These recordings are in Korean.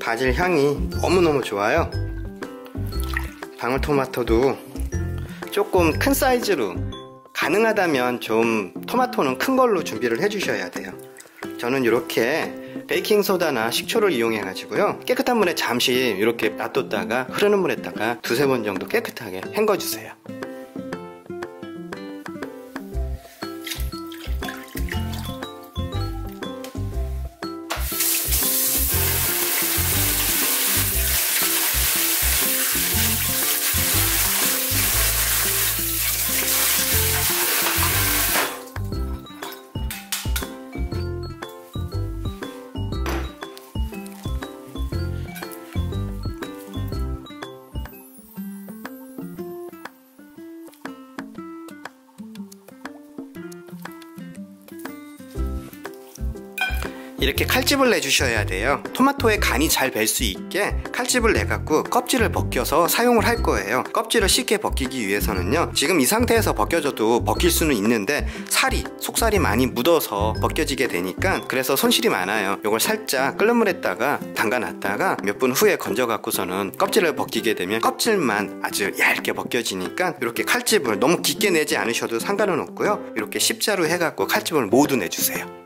바질 향이 너무너무 좋아요. 방울토마토도 조금 큰 사이즈로, 가능하다면 좀 토마토는 큰 걸로 준비를 해 주셔야 돼요. 저는 이렇게 베이킹소다나 식초를 이용해 가지고요, 깨끗한 물에 잠시 이렇게 놔뒀다가 흐르는 물에다가 두세 번 정도 깨끗하게 헹궈 주세요. 이렇게 칼집을 내주셔야 돼요. 토마토에 간이 잘 벨 수 있게 칼집을 내갖고 껍질을 벗겨서 사용을 할 거예요. 껍질을 쉽게 벗기기 위해서는요, 지금 이 상태에서 벗겨져도 벗길 수는 있는데 속살이 많이 묻어서 벗겨지게 되니까, 그래서 손실이 많아요. 이걸 살짝 끓는 물에다가 담가 놨다가 몇 분 후에 건져 갖고서는 껍질을 벗기게 되면 껍질만 아주 얇게 벗겨지니까, 이렇게 칼집을 너무 깊게 내지 않으셔도 상관은 없고요, 이렇게 십자로 해갖고 칼집을 모두 내주세요.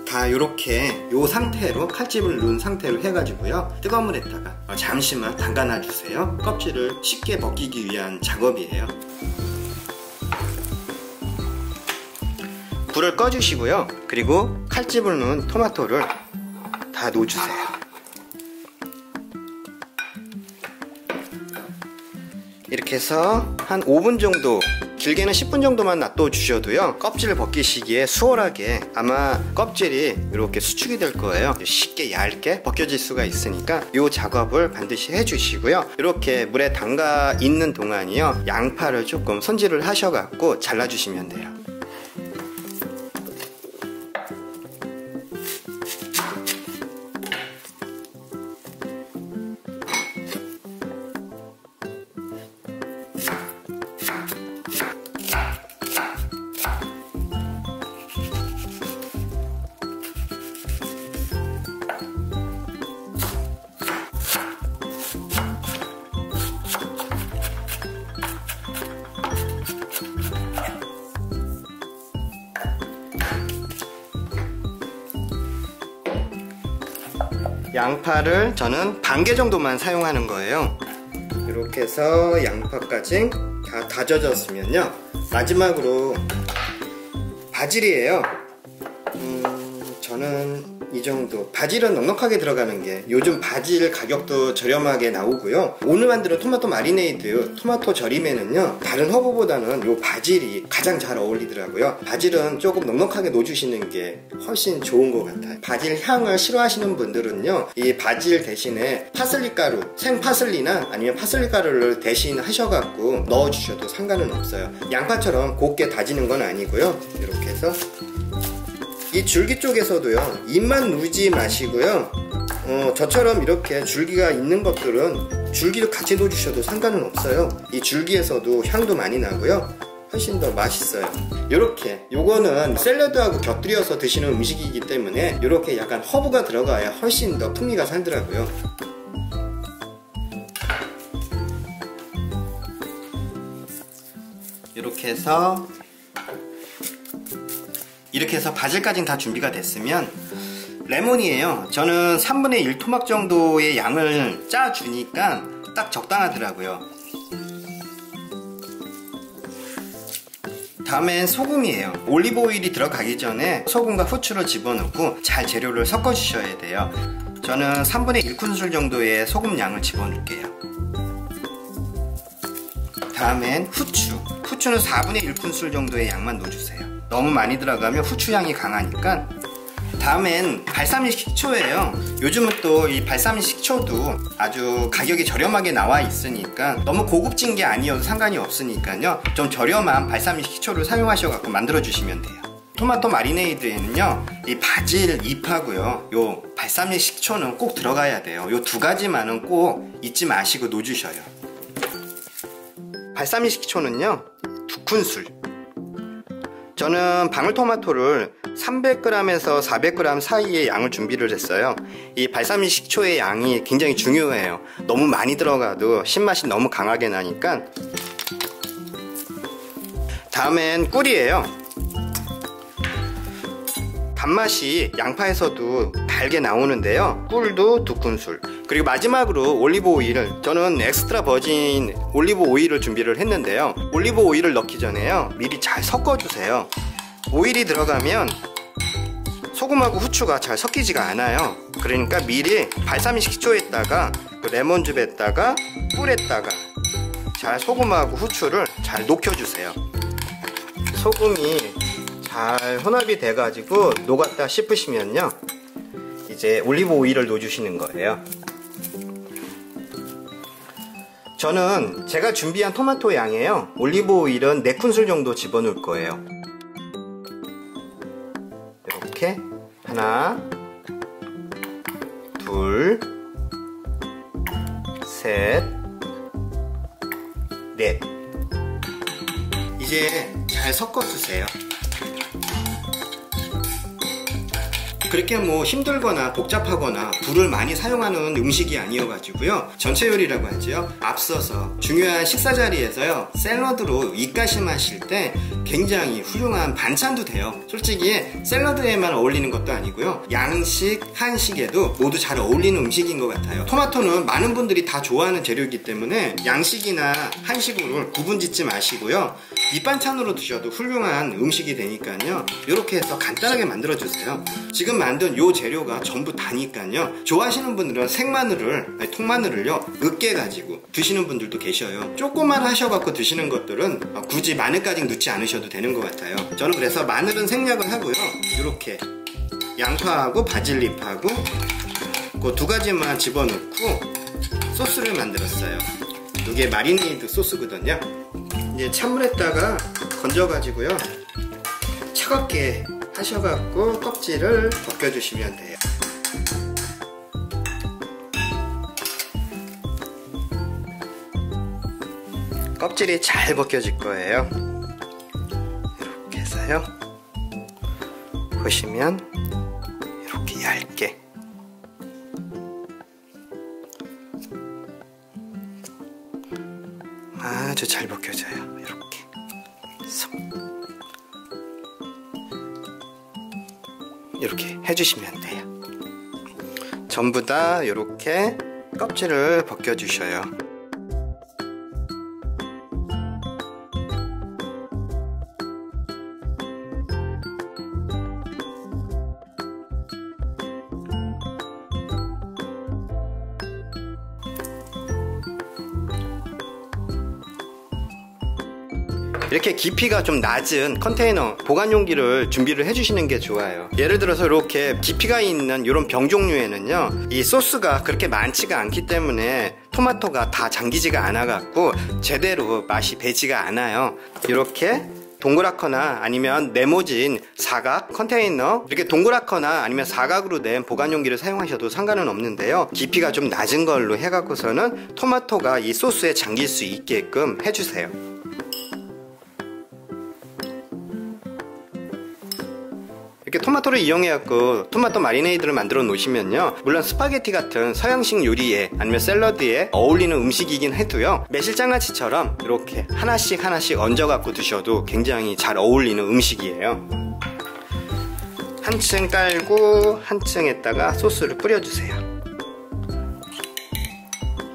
다 이렇게 요 상태로 칼집을 넣은 상태로 해가지고요, 뜨거운 물에다가 잠시만 담가 놔주세요. 껍질을 쉽게 벗기기 위한 작업이에요. 불을 꺼주시고요, 그리고 칼집을 넣은 토마토를 다 넣어주세요. 이렇게 해서 한 5분 정도, 길게는 10분 정도만 놔둬 주셔도요, 껍질을 벗기시기에 수월하게, 아마 껍질이 이렇게 수축이 될 거예요. 쉽게 얇게 벗겨질 수가 있으니까 이 작업을 반드시 해 주시고요. 이렇게 물에 담가 있는 동안이요, 양파를 조금 손질을 하셔 갖고 잘라 주시면 돼요. 양파를 저는 반 개 정도만 사용하는 거예요. 이렇게 해서 양파까지 다 다져졌으면요, 마지막으로 바질이에요. 저는 이 정도, 바질은 넉넉하게 들어가는 게, 요즘 바질 가격도 저렴하게 나오고요, 오늘 만드는 토마토 마리네이드 토마토 절임에는요, 다른 허브보다는 요 바질이 가장 잘 어울리더라고요. 바질은 조금 넉넉하게 넣어주시는 게 훨씬 좋은 것 같아요. 바질 향을 싫어하시는 분들은요, 이 바질 대신에 파슬리 가루, 생 파슬리나 아니면 파슬리 가루를 대신 하셔갖고 넣어주셔도 상관은 없어요. 양파처럼 곱게 다지는 건 아니고요, 이렇게 해서 이 이 줄기 쪽에서도요, 잎만 누지 마시고요. 저처럼 이렇게 줄기가 있는 것들은 줄기도 같이 넣어주셔도 상관은 없어요. 이 줄기에서도 향도 많이 나고요, 훨씬 더 맛있어요. 요렇게, 요거는 샐러드하고 곁들여서 드시는 음식이기 때문에 요렇게 약간 허브가 들어가야 훨씬 더 풍미가 살더라고요. 이렇게 해서 바질까지는 다 준비가 됐으면, 레몬이에요. 저는 3분의 1 토막 정도의 양을 짜주니까 딱 적당하더라고요. 다음엔 소금이에요. 올리브 오일이 들어가기 전에 소금과 후추를 집어넣고 잘 재료를 섞어 주셔야 돼요. 저는 3분의 1큰술 정도의 소금 양을 집어넣을게요. 다음엔 후추는 4분의 1큰술 정도의 양만 넣어주세요. 너무 많이 들어가면 후추 향이 강하니까. 다음엔 발사믹 식초예요. 요즘은 또 이 발사믹 식초도 아주 가격이 저렴하게 나와 있으니까 너무 고급진 게 아니어도 상관이 없으니까요, 좀 저렴한 발사믹 식초를 사용하셔서 만들어 주시면 돼요. 토마토 마리네이드에는요, 이 바질 잎하고요, 요 발사믹 식초는 꼭 들어가야 돼요. 요 두 가지만은 꼭 잊지 마시고 넣어주셔요. 발사믹 식초는요, 2큰술. 저는 방울토마토를 300g에서 400g 사이의 양을 준비를 했어요. 이 발사믹 식초의 양이 굉장히 중요해요. 너무 많이 들어가도 신맛이 너무 강하게 나니까. 다음엔 꿀이에요. 단맛이 양파에서도 달게 나오는데요, 꿀도 2큰술. 그리고 마지막으로 올리브 오일을, 저는 엑스트라 버진 올리브 오일을 준비를 했는데요, 올리브 오일을 넣기 전에요, 미리 잘 섞어주세요. 오일이 들어가면 소금하고 후추가 잘 섞이지가 않아요. 그러니까 미리 발사믹 식초에다가 레몬즙에다가 꿀에다가 잘 소금하고 후추를 잘 녹여주세요. 소금이 잘 혼합이 돼가지고 녹았다 싶으시면요, 이제 올리브 오일을 넣어주시는 거예요. 저는 제가 준비한 토마토 양이에요. 올리브 오일은 4큰술 정도 집어넣을 거예요. 이렇게 하나, 둘, 셋, 넷. 이제 잘 섞어주세요. 그렇게 뭐 힘들거나 복잡하거나 불을 많이 사용하는 음식이 아니어가지고요, 전체 요리라고 하죠. 앞서서 중요한 식사 자리에서요, 샐러드로 입가심하실 때 굉장히 훌륭한 반찬도 돼요. 솔직히 샐러드에만 어울리는 것도 아니고요, 양식, 한식에도 모두 잘 어울리는 음식인 것 같아요. 토마토는 많은 분들이 다 좋아하는 재료이기 때문에 양식이나 한식으로 구분짓지 마시고요, 밑반찬으로 드셔도 훌륭한 음식이 되니까요, 이렇게 해서 간단하게 만들어 주세요. 지금 만든 요 재료가 전부 다니까요, 좋아하시는 분들은 생마늘을, 통마늘을요 으깨 가지고 드시는 분들도 계셔요. 조금만 하셔갖고 드시는 것들은 굳이 마늘까지 넣지 않으셔도 되는 것 같아요. 저는 그래서 마늘은 생략을 하고요, 이렇게 양파하고 바질잎하고 그 두 가지만 집어넣고 소스를 만들었어요. 이게 마리네이드 소스거든요. 이제 찬물에다가 건져가지고요, 차갑게 하셔갖고 껍질을 벗겨주시면 돼요. 껍질이 잘 벗겨질 거예요. 이렇게 해서요, 보시면 이렇게 얇게 아주 잘 벗겨져요. 이렇게 이렇게 해주시면 돼요. 전부 다 이렇게 껍질을 벗겨주셔요. 이렇게 깊이가 좀 낮은 컨테이너, 보관 용기를 준비를 해주시는 게 좋아요. 예를 들어서 이렇게 깊이가 있는 이런 병 종류에는요, 이 소스가 그렇게 많지가 않기 때문에 토마토가 다 잠기지가 않아 갖고 제대로 맛이 배지가 않아요. 이렇게 동그랗거나 아니면 네모진 사각 컨테이너, 이렇게 동그랗거나 아니면 사각으로 낸 보관 용기를 사용하셔도 상관은 없는데요, 깊이가 좀 낮은 걸로 해갖고서는 토마토가 이 소스에 잠길 수 있게끔 해주세요. 이렇게 토마토를 이용해갖고 토마토 마리네이드를 만들어 놓으시면요, 물론 스파게티 같은 서양식 요리에 아니면 샐러드에 어울리는 음식이긴 해도요, 매실장아찌처럼 이렇게 하나씩 얹어갖고 드셔도 굉장히 잘 어울리는 음식이에요. 한 층 깔고 한 층에다가 소스를 뿌려주세요.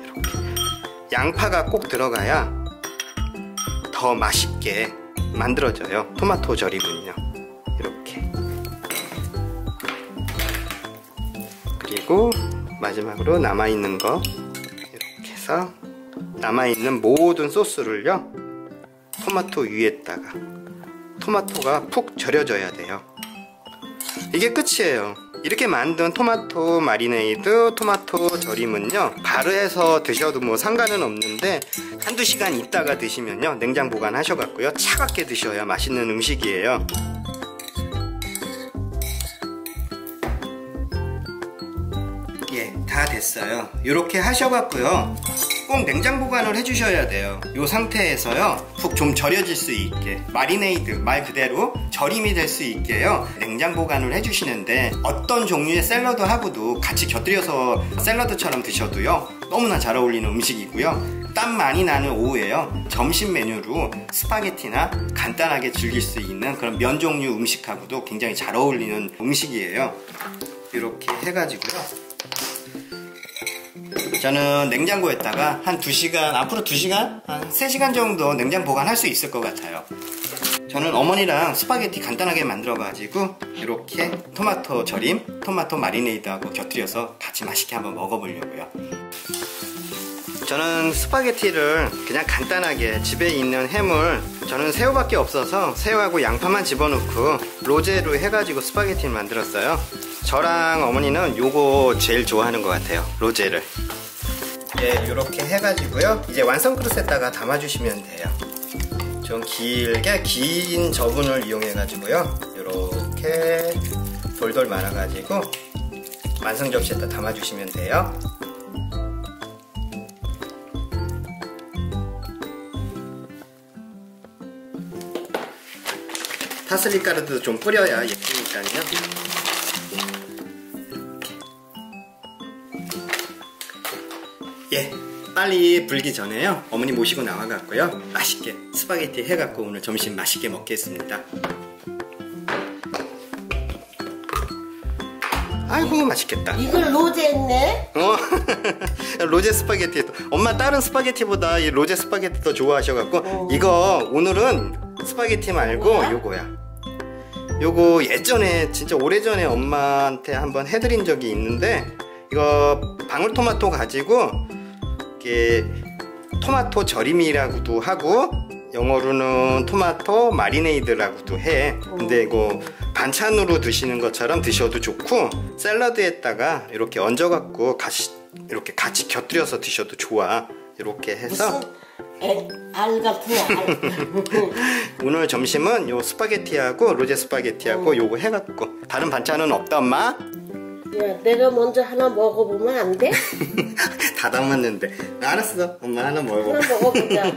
이렇게 양파가 꼭 들어가야 더 맛있게 만들어져요, 토마토 절임은요. 이렇게. 그리고 마지막으로 남아있는 거 이렇게 해서 남아있는 모든 소스를요, 토마토 위에다가, 토마토가 푹 절여져야 돼요. 이게 끝이에요. 이렇게 만든 토마토 마리네이드, 토마토 절임은요, 바로 해서 드셔도 뭐 상관은 없는데 한두 시간 있다가 드시면요, 냉장 보관하셔갖고요, 차갑게 드셔야 맛있는 음식이에요. 예, 다 됐어요. 이렇게 하셔갖고요, 꼭 냉장 보관을 해주셔야 돼요. 이 상태에서요, 푹 좀 절여질 수 있게, 마리네이드 말 그대로 절임이 될 수 있게요, 냉장 보관을 해주시는데, 어떤 종류의 샐러드하고도 같이 곁들여서 샐러드처럼 드셔도요, 너무나 잘 어울리는 음식이고요, 땀 많이 나는 오후에요, 점심 메뉴로 스파게티나 간단하게 즐길 수 있는 그런 면 종류 음식하고도 굉장히 잘 어울리는 음식이에요. 이렇게 해가지고요, 저는 냉장고에다가 한 2시간, 앞으로 2시간? 한 3시간 정도 냉장 보관할 수 있을 것 같아요. 저는 어머니랑 스파게티 간단하게 만들어가지고 이렇게 토마토 절임, 토마토 마리네이드하고 곁들여서 같이 맛있게 한번 먹어보려고요. 저는 스파게티를 그냥 간단하게 집에 있는 해물, 저는 새우밖에 없어서 새우하고 양파만 집어넣고 로제로 해가지고 스파게티를 만들었어요. 저랑 어머니는 요거 제일 좋아하는 것 같아요, 로제를. 예, 요렇게 해가지고요, 이제 완성 그릇에다가 담아주시면 돼요. 좀 길게 긴 저분을 이용해가지고요, 요렇게 돌돌 말아가지고 완성 접시에다 담아주시면 돼요. 파슬리 가루도 좀 뿌려야 예쁘니까요. 예, 빨리 불기 전에요, 어머니 모시고 나와갖고요, 맛있게 스파게티 해갖고 오늘 점심 맛있게 먹겠습니다. 아이고 맛있겠다. 이걸 로제 했네? 로제 스파게티. 엄마 다른 스파게티보다 이 로제 스파게티 더 좋아하셔갖고 이거 오늘은 스파게티 말고 뭐야? 요거야. 요거 예전에 진짜 오래전에 엄마한테 한번 해드린 적이 있는데, 이거 방울토마토 가지고 이렇게 토마토 절임이라고도 하고 영어로는 토마토 마리네이드라고도 해. 근데 이거 반찬으로 드시는 것처럼 드셔도 좋고, 샐러드에다가 이렇게 얹어갖고 이렇게 같이 곁들여서 드셔도 좋아. 이렇게 해서 알 같은 알. 오늘 점심은 요 스파게티하고 로제 스파게티하고 요거 해갖고, 다른 반찬은 없다 엄마? 야, 내가 먼저 하나 먹어보면 안 돼? 다 담았는데. 알았어, 엄마 하나 먹어봐. 하나 먹어보자.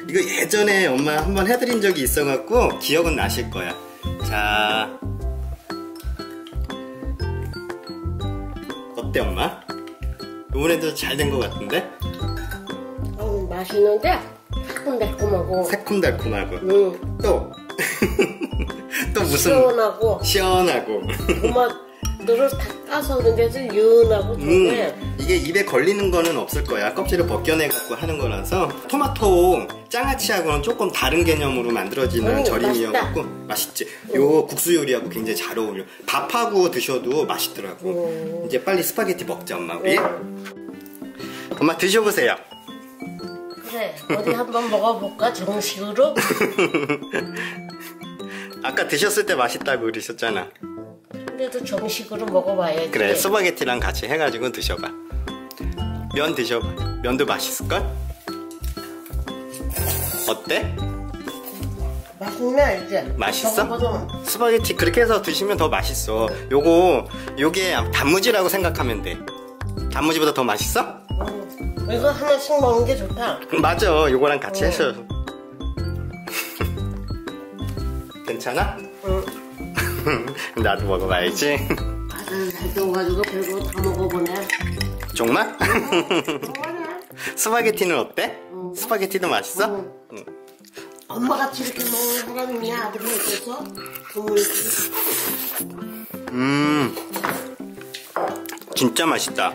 이거 예전에 엄마 한번 해드린 적이 있어갖고 기억은 나실 거야. 자, 어때 엄마? 이번에도 잘 된 것 같은데? 맛있는데 새콤달콤하고. 새콤달콤하고. 또 무슨? 시원하고. 토마토를 다 까서 근데도 유은하고 좋네. 이게 입에 걸리는 거는 없을 거야. 껍질을 벗겨내갖고 하는 거라서. 토마토 장아찌하고는 조금 다른 개념으로 만들어지는 절임이어갖고 맛있지. 요 국수 요리하고 굉장히 잘 어울려. 밥하고 드셔도 맛있더라고. 이제 빨리 스파게티 먹자 엄마 우리. 엄마 드셔보세요. 그래, 어디 한번 먹어볼까 정식으로? 아까 드셨을 때 맛있다고 그러셨잖아. 근데도 정식으로 먹어봐야지. 그래, 스파게티랑 같이 해가지고 드셔봐. 면 드셔봐. 면도 맛있을걸? 어때? 맛있네 이제. 맛있어? 먹어보자. 스파게티 그렇게 해서 드시면 더 맛있어. 요게 단무지라고 생각하면 돼. 단무지보다 더 맛있어? 이거 하나씩 먹는 게 좋다. 맞아. 요거랑 같이 해서. 괜찮아? 응. 나도 먹어봐야지. 가슴 잘 떠가지고 별거 다 먹어보네. 정말? 정말이야? 스파게티는 어때? 스파게티도 맛있어? 응. 엄마같이 이렇게 먹는 사람이냐 아들이 있어서 부모이지. 진짜 맛있다.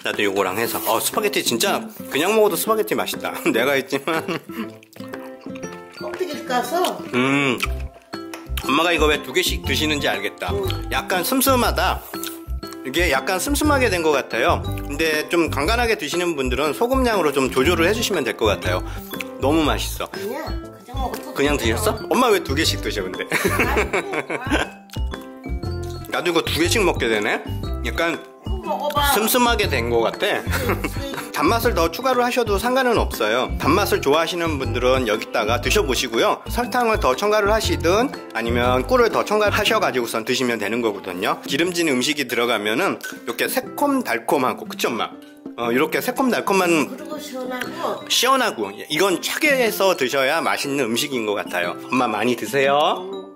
나도 요거랑 해서. 스파게티 진짜 그냥 먹어도 스파게티 맛있다. 내가 했지만. 껍데기를 까서. 엄마가 이거 왜 2개씩 드시는지 알겠다. 약간 슴슴하다. 이게 약간 슴슴하게 된 것 같아요. 근데 좀 간간하게 드시는 분들은 소금량으로 좀 조절을 해주시면 될 것 같아요. 너무 맛있어. 아니야, 그냥 먹었어. 그냥 드셨어? 엄마 왜 2개씩 드셔 근데? 나도 이거 2개씩 먹게 되네. 약간 먹어봐. 슴슴하게 된 것 같아. 단맛을 더 추가를 하셔도 상관은 없어요. 단맛을 좋아하시는 분들은 여기다가 드셔보시고요. 설탕을 더 첨가를 하시든 아니면 꿀을 더 첨가를 하셔가지고선 드시면 되는 거거든요. 기름진 음식이 들어가면은 이렇게 새콤달콤하고, 그쵸 엄마? 이렇게 새콤달콤한, 그리고 시원하고. 시원하고, 이건 차게 해서 드셔야 맛있는 음식인 것 같아요. 엄마 많이 드세요.